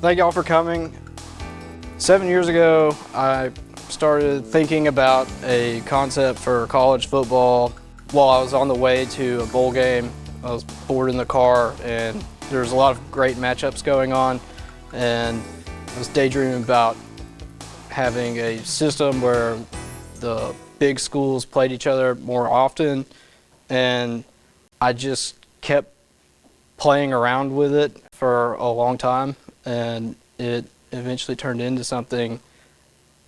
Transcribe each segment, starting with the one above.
Thank y'all for coming. 7 years ago, I started thinking about a concept for college football while I was on the way to a bowl game. I was bored in the car and there was a lot of great matchups going on, and I was daydreaming about having a system where the big schools played each other more often, and I just kept playing around with it for a long time, and it eventually turned into something.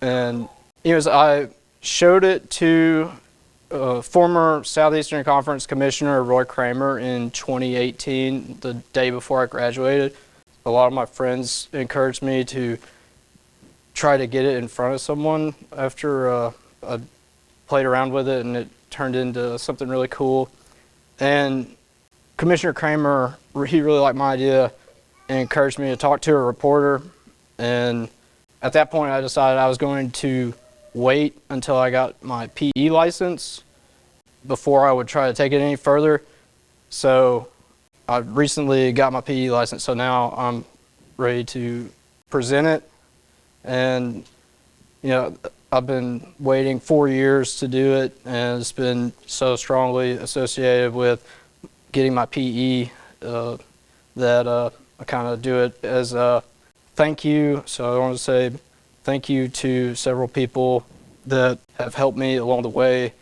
And I showed it to former Southeastern Conference Commissioner Roy Kramer in 2018, the day before I graduated. A lot of my friends encouraged me to try to get it in front of someone after I played around with it, and it turned into something really cool. And Commissioner Kramer, he really liked my idea and encouraged me to talk to a reporter. And at that point, I decided I was going to wait until I got my PE license before I would try to take it any further. So I recently got my PE license, so now I'm ready to present it. And I've been waiting 4 years to do it, and it's been so strongly associated with getting my PE that I kind of do it as a thank you. So I want to say thank you to several people that have helped me along the way.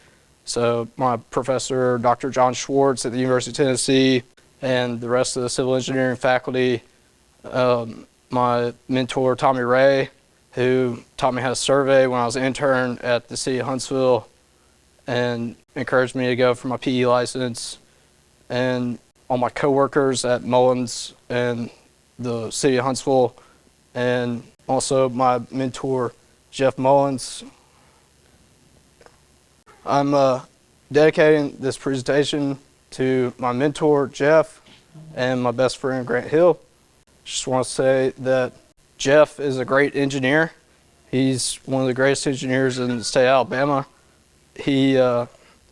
So my professor, Dr. John Schwartz at the University of Tennessee, and the rest of the civil engineering faculty, my mentor, Tommy Ray, who taught me how to survey when I was an intern at the city of Huntsville and encouraged me to go for my PE license, and all my coworkers at Mullins and the city of Huntsville, and also my mentor, Jeff Mullins. I'm dedicating this presentation to my mentor, Jeff, and my best friend, Grant Hill. Just want to say that Jeff is a great engineer. He's one of the greatest engineers in the state of Alabama. He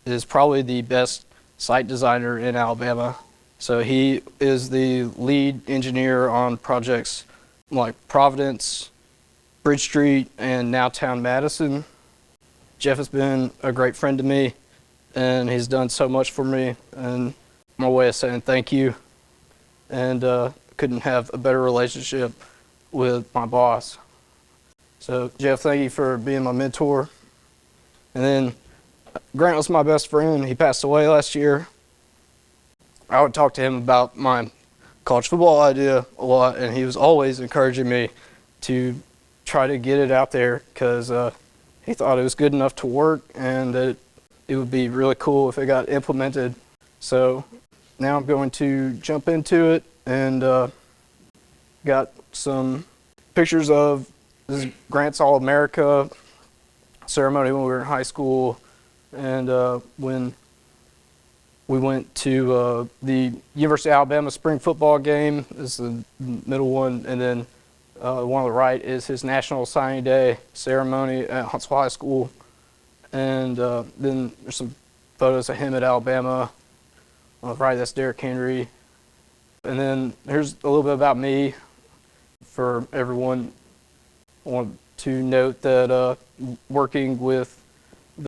is probably the best site designer in Alabama. So he is the lead engineer on projects like Providence, Bridge Street, and now Town Madison. Jeff has been a great friend to me, and he's done so much for me, and my way of saying thank you. And couldn't have a better relationship with my boss. So Jeff, thank you for being my mentor. And then Grant was my best friend. He passed away last year. I would talk to him about my college football idea a lot, and he was always encouraging me to try to get it out there because he thought it was good enough to work and that it would be really cool if it got implemented. So now I'm going to jump into it, and got some pictures of this is Grant's All-America ceremony when we were in high school, and when we went to the University of Alabama spring football game. This is the middle one, and then one on the right is his National Signing Day ceremony at Huntsville High School. And then there's some photos of him at Alabama. On the right, that's Derrick Henry. And then here's a little bit about me for everyone. I want to note that working with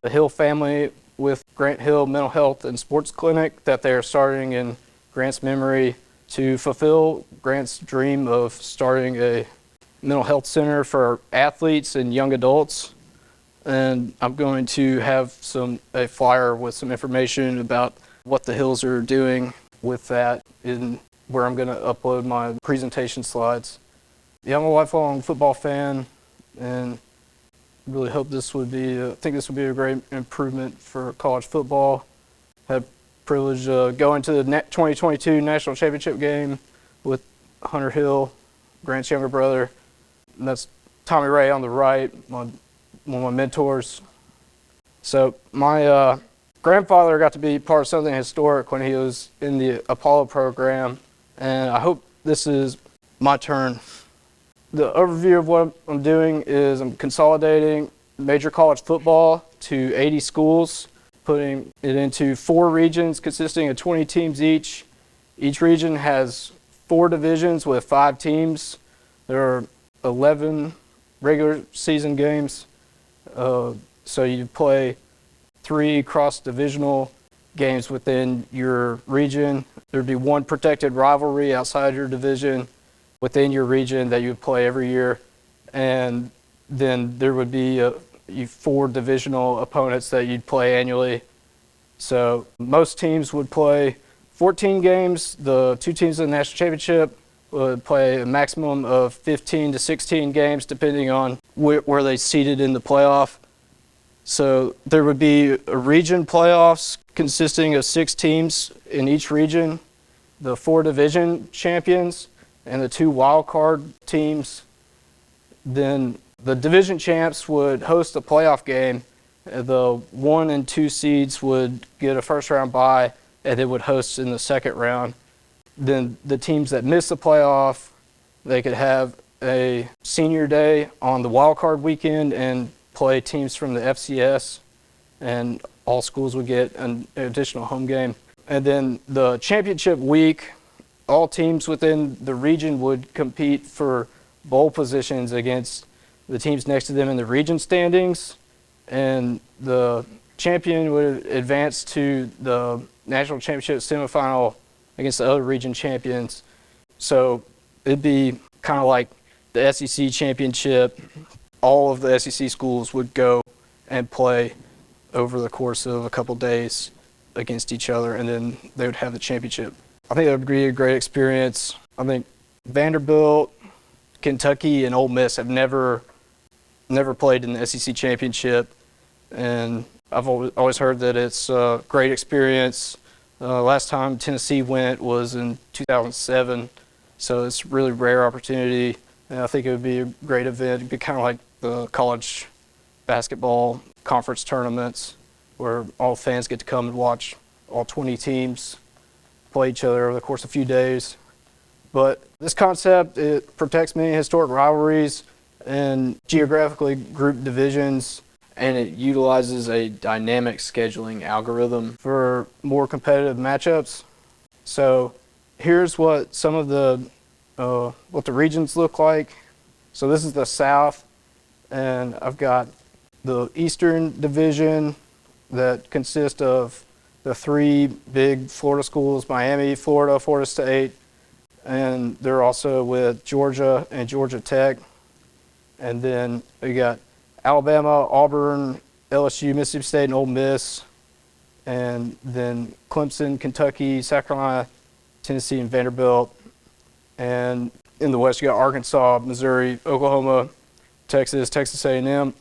the Hill family with Grant Hill Mental Health and Sports Clinic that they're starting in Grant's memory to fulfill Grant's dream of starting a mental health center for athletes and young adults. And I'm going to have a flyer with some information about what the Hills are doing with that, in where I'm going to upload my presentation slides. Yeah, I'm a lifelong football fan, and really hope this would be, think this would be a great improvement for college football. Had the privilege of going to the 2022 National Championship game with Hunter Hill, Grant's younger brother. And that's Tommy Ray on the right, one of my mentors. So my grandfather got to be part of something historic when he was in the Apollo program, and I hope this is my turn. The overview of what I'm doing is I'm consolidating major college football to 80 schools, putting it into 4 regions consisting of 20 teams each. Each region has 4 divisions with 5 teams. There are 11 regular season games. So you play 3 cross-divisional games within your region. There'd be 1 protected rivalry outside your division within your region that you would play every year. And then there would be 4 divisional opponents that you'd play annually. So most teams would play 14 games. The 2 teams in the national championship would play a maximum of 15 to 16 games, depending on where they seated in the playoff. So there would be a region playoffs consisting of 6 teams in each region, the 4 division champions, and the 2 wild card teams. Then the division champs would host a playoff game. The 1 and 2 seeds would get a first round bye, and they would host in the second round. Then the teams that miss the playoff, they could have a senior day on the wild card weekend and play teams from the FCS, and all schools would get an additional home game. And then the championship week, all teams within the region would compete for bowl positions against the teams next to them in the region standings, and the champion would advance to the national championship semifinal against the other region champions. So it'd be kind of like the SEC championship. All of the SEC schools would go and play over the course of a couple days against each other, and then they would have the championship. I think that would be a great experience. I think Vanderbilt, Kentucky, and Ole Miss have never played in the SEC championship, and I've always heard that it's a great experience. Last time Tennessee went was in 2007, so it's a really rare opportunity, and I think it would be a great event. It'd be kind of like the college basketball conference tournaments where all fans get to come and watch all 20 teams play each other over the course of a few days. But this concept, it protects many historic rivalries and geographically grouped divisions, and it utilizes a dynamic scheduling algorithm for more competitive matchups. So here's what some of the regions look like. So this is the South, and I've got the Eastern Division that consists of the 3 big Florida schools, Miami, Florida, Florida State, and they're also with Georgia and Georgia Tech. And then we got Alabama, Auburn, LSU, Mississippi State, and Ole Miss. And then Clemson, Kentucky, South Carolina, Tennessee, and Vanderbilt. And in the West, you got Arkansas, Missouri, Oklahoma, Texas, Texas A&M.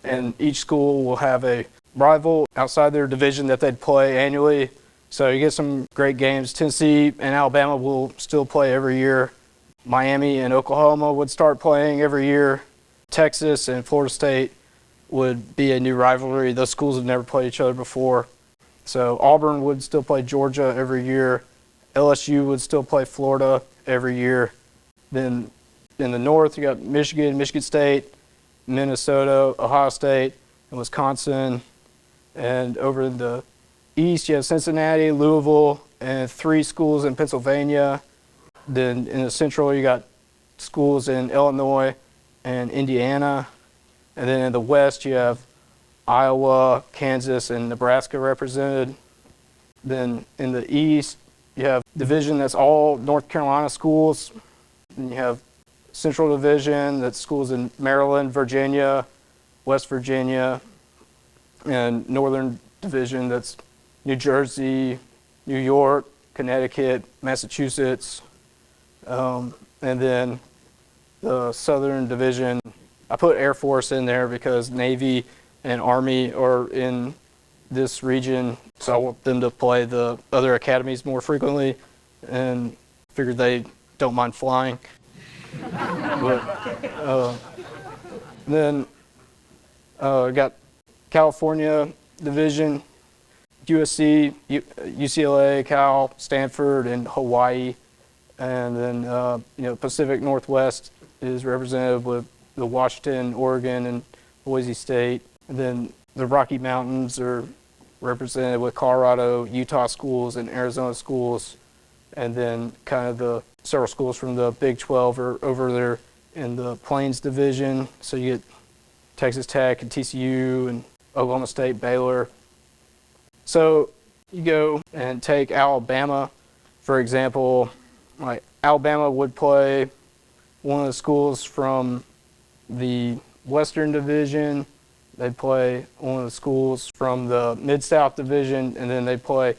And each school will have a rival outside their division that they'd play annually. So you get some great games. Tennessee and Alabama will still play every year. Miami and Oklahoma would start playing every year. Texas and Florida State would be a new rivalry. Those schools have never played each other before. So Auburn would still play Georgia every year. LSU would still play Florida every year. Then in the north, you got Michigan, Michigan State, Minnesota, Ohio State, and Wisconsin. And over in the east, you have Cincinnati, Louisville, and 3 schools in Pennsylvania. Then in the central, you got schools in Illinois and Indiana. And then in the west, you have Iowa, Kansas, and Nebraska represented. Then in the east, you have division that's all North Carolina schools. Then you have Central Division that's schools in Maryland, Virginia, West Virginia, and Northern Division that's New Jersey, New York, Connecticut, Massachusetts. And then the Southern Division, I put Air Force in there because Navy and Army are in this region, so I want them to play the other academies more frequently, and figured they don't mind flying. But then got California Division, USC, UCLA, Cal, Stanford, and Hawaii. And then Pacific Northwest is represented with the Washington, Oregon, and Boise State. And then the Rocky Mountains are represented with Colorado, Utah schools, and Arizona schools. And then kind of the several schools from the Big 12 are over there in the Plains division. So you get Texas Tech and TCU and Oklahoma State, Baylor. So you go and take Alabama, for example. Like Alabama would play one of the schools from the Western Division. They'd play one of the schools from the Mid-South Division, and then they'd play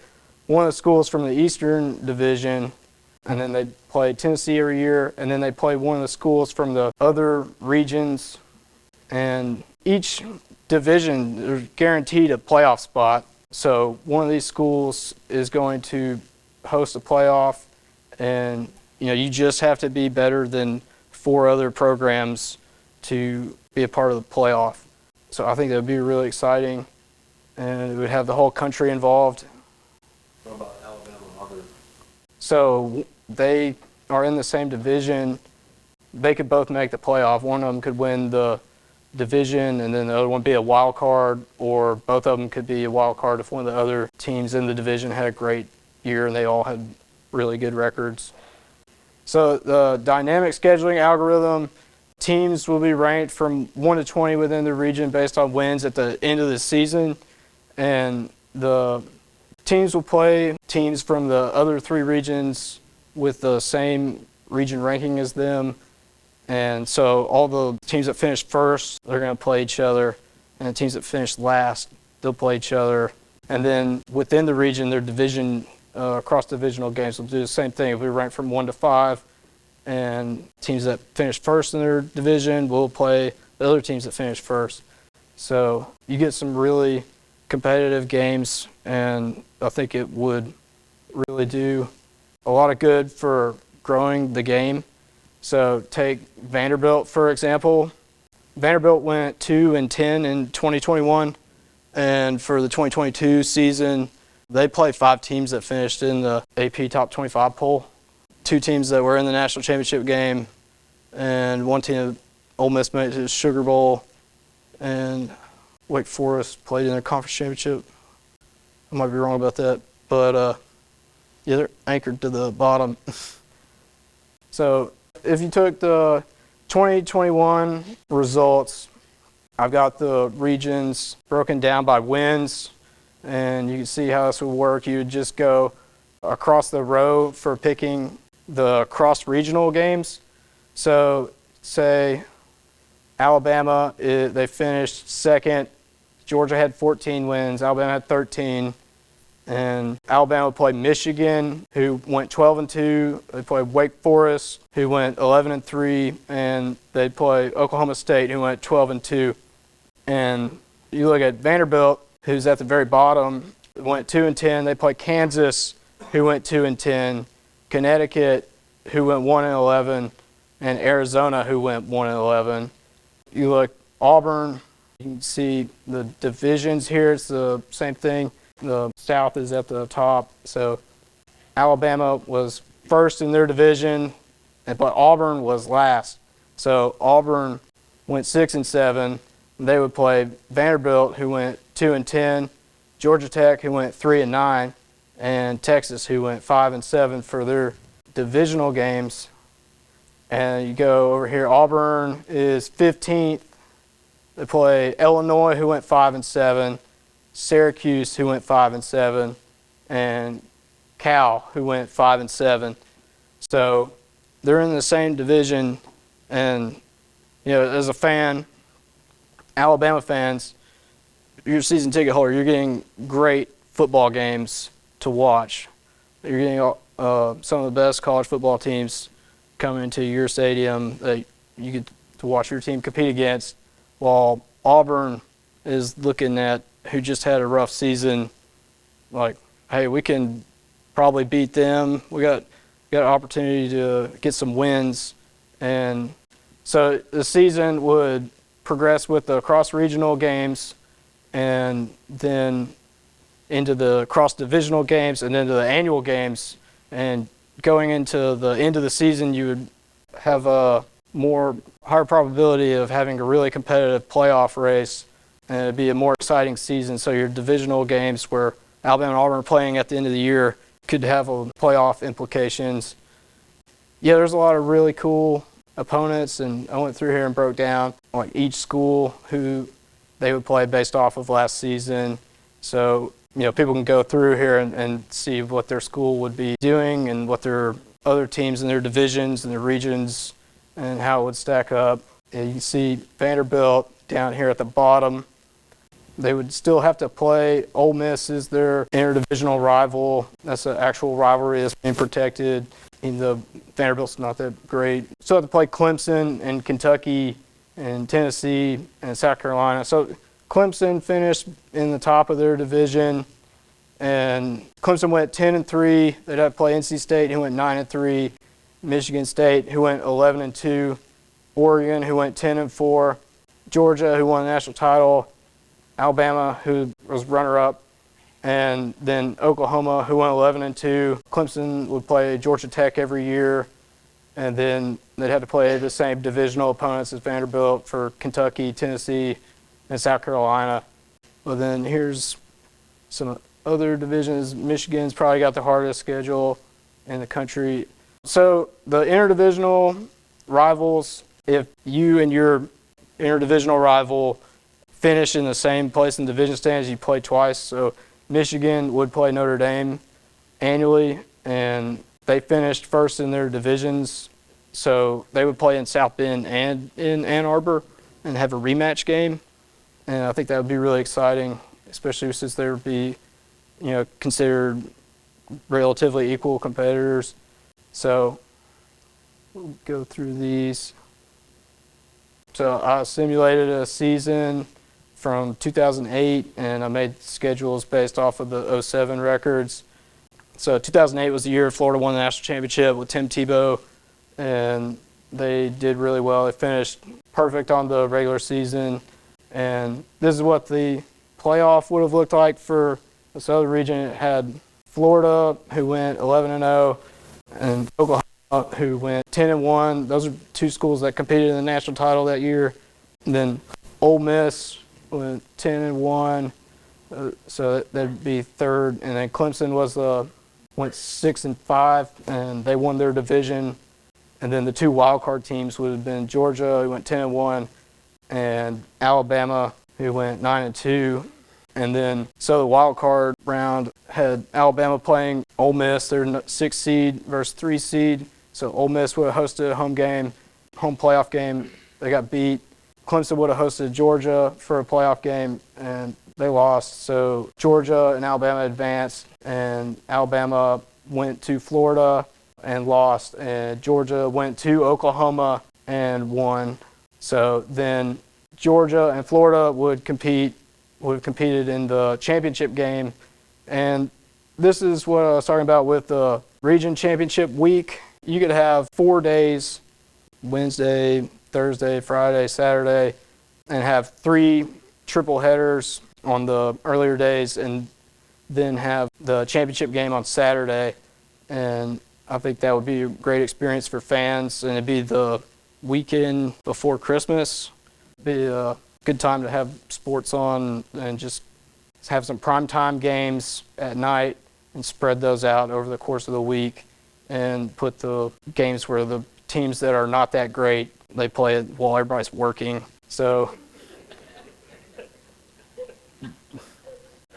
one of the schools from the Eastern Division, and then they'd play Tennessee every year, and then they'd play one of the schools from the other regions. And each division, they're guaranteed a playoff spot. So one of these schools is going to host a playoff, and you just have to be better than 4 other programs to be a part of the playoff. So I think that would be really exciting, and it would have the whole country involved. What about Alabama and other? So they are in the same division. They could both make the playoff. One of them could win the division, and then the other one be a wild card, or both of them could be a wild card if one of the other teams in the division had a great year and they all had really good records. So the dynamic scheduling algorithm, teams will be ranked from 1 to 20 within the region based on wins at the end of the season, and the teams will play teams from the other 3 regions with the same region ranking as them. And so all the teams that finish first, they're going to play each other, and the teams that finish last, they'll play each other. And then within the region, their division, cross-divisional games will do the same thing. If we rank from 1 to 5, and teams that finish first in their division will play the other teams that finish first. So you get some really competitive games, and I think it would really do a lot of good for growing the game. So take Vanderbilt, for example. Vanderbilt went 2-10 in 2021, and for the 2022 season, they played 5 teams that finished in the AP Top 25 poll. 2 teams that were in the national championship game, and 1 team, Ole Miss, made it to the Sugar Bowl, and Wake Forest played in their conference championship. I might be wrong about that, but yeah, they're anchored to the bottom. So if you took the 2021 results, I've got the regions broken down by wins, and you can see how this would work. You would just go across the row for picking the cross-regional games. So say Alabama, they finished second. Georgia had 14 wins. Alabama had 13. And Alabama played Michigan, who went 12-2. They played Wake Forest, who went 11-3. And they played Oklahoma State, who went 12-2. And you look at Vanderbilt, who's at the very bottom, went 2-10. They played Kansas, who went 2-10. Connecticut, who went 1-11, and Arizona, who went 1-11. You look Auburn, you can see the divisions here. It's the same thing. The South is at the top. So Alabama was first in their division, but Auburn was last. So Auburn went 6-7. They would play Vanderbilt, who went 2-10, Georgia Tech, who went 3-9, and Texas, who went 5-7 for their divisional games. And you go over here, Auburn is 15th. They play Illinois, who went 5-7, Syracuse, who went 5-7, and Cal, who went 5-7. So they're in the same division, and as a fan, Alabama fans, you're a season ticket holder, you're getting great football games to watch. You're getting some of the best college football teams coming into your stadium that you get to watch your team compete against, while Auburn is looking at who just had a rough season, like, hey, we can probably beat them. We got an opportunity to get some wins. And so the season would progress with the cross-regional games, and then into the cross-divisional games, and then to the annual games. And going into the end of the season, you would have a higher probability of having a really competitive playoff race, and it'd be a more exciting season. So your divisional games, where Alabama and Auburn are playing at the end of the year, could have playoff implications. Yeah, there's a lot of really cool opponents, and I went through here and broke down like each school who they would play based off of last season. So, people can go through here and see what their school would be doing and what their other teams in their divisions and their regions and how it would stack up. And you can see Vanderbilt down here at the bottom. They would still have to play Ole Miss is their interdivisional rival. That's an actual rivalry that's being protected. Even though Vanderbilt's not that great. Still have to play Clemson and Kentucky and Tennessee and South Carolina. So Clemson finished in the top of their division, and Clemson went 10-3. They'd have to play NC State, who went 9-3. Michigan State, who went 11-2. Oregon, who went 10-4. Georgia, who won the national title. Alabama, who was runner-up. And then Oklahoma, who went 11-2. Clemson would play Georgia Tech every year. And then they'd have to play the same divisional opponents as Vanderbilt for Kentucky, Tennessee, and South Carolina. Well, then here's some other divisions. Michigan's probably got the hardest schedule in the country. So the interdivisional rivals, if you and your interdivisional rival finish in the same place in the division standings, you play twice. So Michigan would play Notre Dame annually, and they finished first in their divisions. So they would play in South Bend and in Ann Arbor and have a rematch game. And I think that would be really exciting, especially since they would be, considered relatively equal competitors. So we'll go through these. So I simulated a season from 2008, and I made schedules based off of the 07 records. So 2008 was the year Florida won the national championship with Tim Tebow, and they did really well. They finished perfect on the regular season, and this is what the playoff would have looked like for this other region. It had Florida, who went 11-0, and Oklahoma, who went 10-1. Those are two schools that competed in the national title that year. And then Ole Miss went 10-1, so that'd be third. And then Clemson went 6-5, and they won their division. And then the two wild card teams would have been Georgia, who went 10-1, and Alabama, who went 9-2. And then so the wild card round had Alabama playing Ole Miss, their 6th seed versus 3 seed. So Ole Miss would have hosted a home playoff game. They got beat. Clemson would have hosted Georgia for a playoff game, and they lost. So Georgia and Alabama advanced, and Alabama went to Florida and lost, and Georgia went to Oklahoma and won. So then Georgia and Florida would have competed in the championship game. And this is what I was talking about with the region championship week. You could have 4 days, Wednesday, Thursday, Friday, Saturday, and have 3 triple headers on the earlier days, and then have the championship game on Saturday. And I think that would be a great experience for fans, and it'd be the weekend before Christmas. It'd be a good time to have sports on and just have some primetime games at night and spread those out over the course of the week, and put the games where the teams that are not that great, they play it while everybody's working. So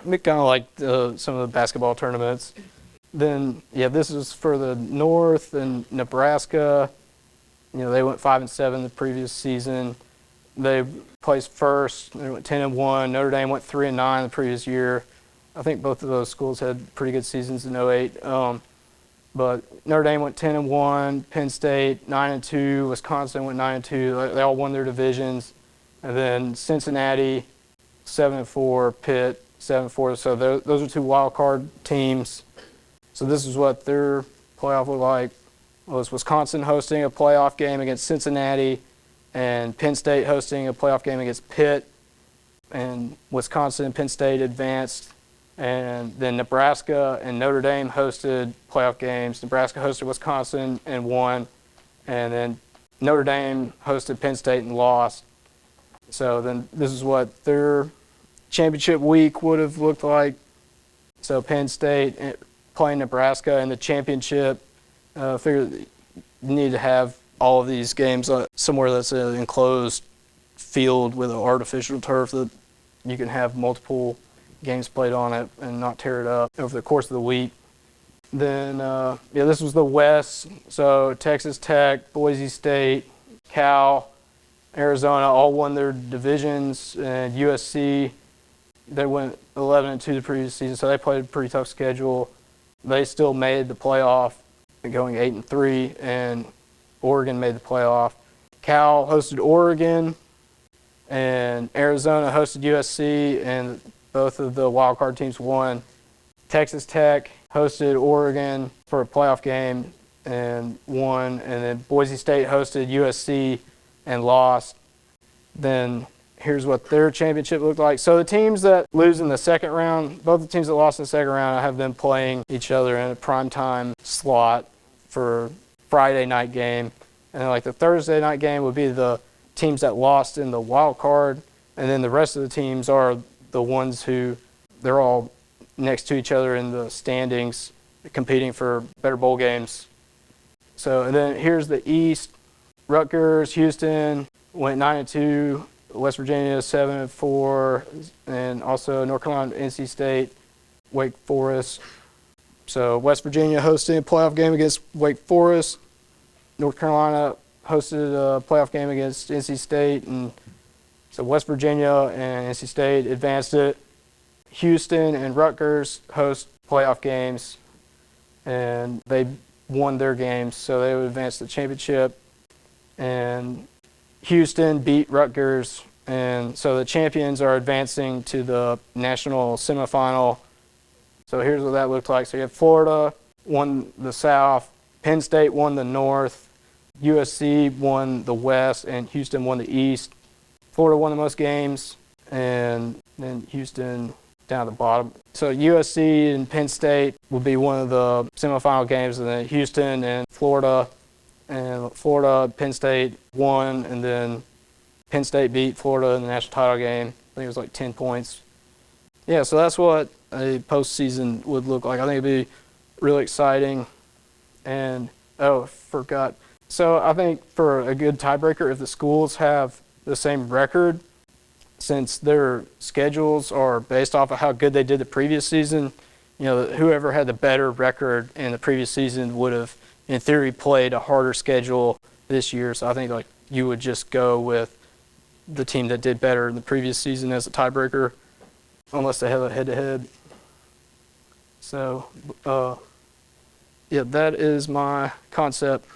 kind of like some of the basketball tournaments. Then, this is for the North and Nebraska. They went 5-7 the previous season. They placed first. They went 10-1. Notre Dame went 3-9 the previous year. I think both of those schools had pretty good seasons in 08. But Notre Dame went 10-1. Penn State 9-2. Wisconsin went 9-2. They all won their divisions. And then Cincinnati 7-4. Pitt 7-4. So those are 2 wild card teams. So this is what their playoff looked like. It was Wisconsin hosting a playoff game against Cincinnati, and Penn State hosting a playoff game against Pitt. And Wisconsin and Penn State advanced. And then Nebraska and Notre Dame hosted playoff games. Nebraska hosted Wisconsin and won. And then Notre Dame hosted Penn State and lost. So then this is what their championship week would have looked like. So Penn State playing Nebraska in the championship. Figure you need to have all of these games somewhere that's an enclosed field with an artificial turf that you can have multiple games played on it and not tear it up over the course of the week. Then, this was the West. So Texas Tech, Boise State, Cal, Arizona all won their divisions, and USC, they went 11-2 the previous season, so they played a pretty tough schedule. They still made the playoff, going 8-3, and Oregon made the playoff. Cal hosted Oregon, and Arizona hosted USC, and both of the wild card teams won. Texas Tech hosted Oregon for a playoff game and won, and then Boise State hosted USC and lost. Then here's what their championship looked like. So the teams that lose in the second round, both the teams that lost in the second round, I have them playing each other in a primetime slot for Friday night game. And then like the Thursday night game would be the teams that lost in the wild card, and then the rest of the teams are the ones who they're all next to each other in the standings, competing for better bowl games. So, and then here's the East. Rutgers, Houston went 9-2. West Virginia 7-4, and also North Carolina, NC State, Wake Forest. So West Virginia hosted a playoff game against Wake Forest. North Carolina hosted a playoff game against NC State, and so West Virginia and NC State advanced it. Houston and Rutgers host playoff games, and they won their games, so they would advance the championship. And Houston beat Rutgers, and so the champions are advancing to the national semifinal. So here's what that looked like. So you have Florida won the South, Penn State won the North, USC won the West, and Houston won the East. Florida won the most games, and then Houston down at the bottom. So USC and Penn State will be one of the semifinal games, and then Houston and Florida. And Florida, Penn State won, and then Penn State beat Florida in the national title game. I think it was like 10 points. Yeah, so that's what a postseason would look like. I think it'd be really exciting. And, oh, forgot. So I think for a good tiebreaker, if the schools have the same record, since their schedules are based off of how good they did the previous season, whoever had the better record in the previous season would have, in theory, played a harder schedule this year. So I think like you would just go with the team that did better in the previous season as a tiebreaker, unless they have a head-to-head. So, that is my concept.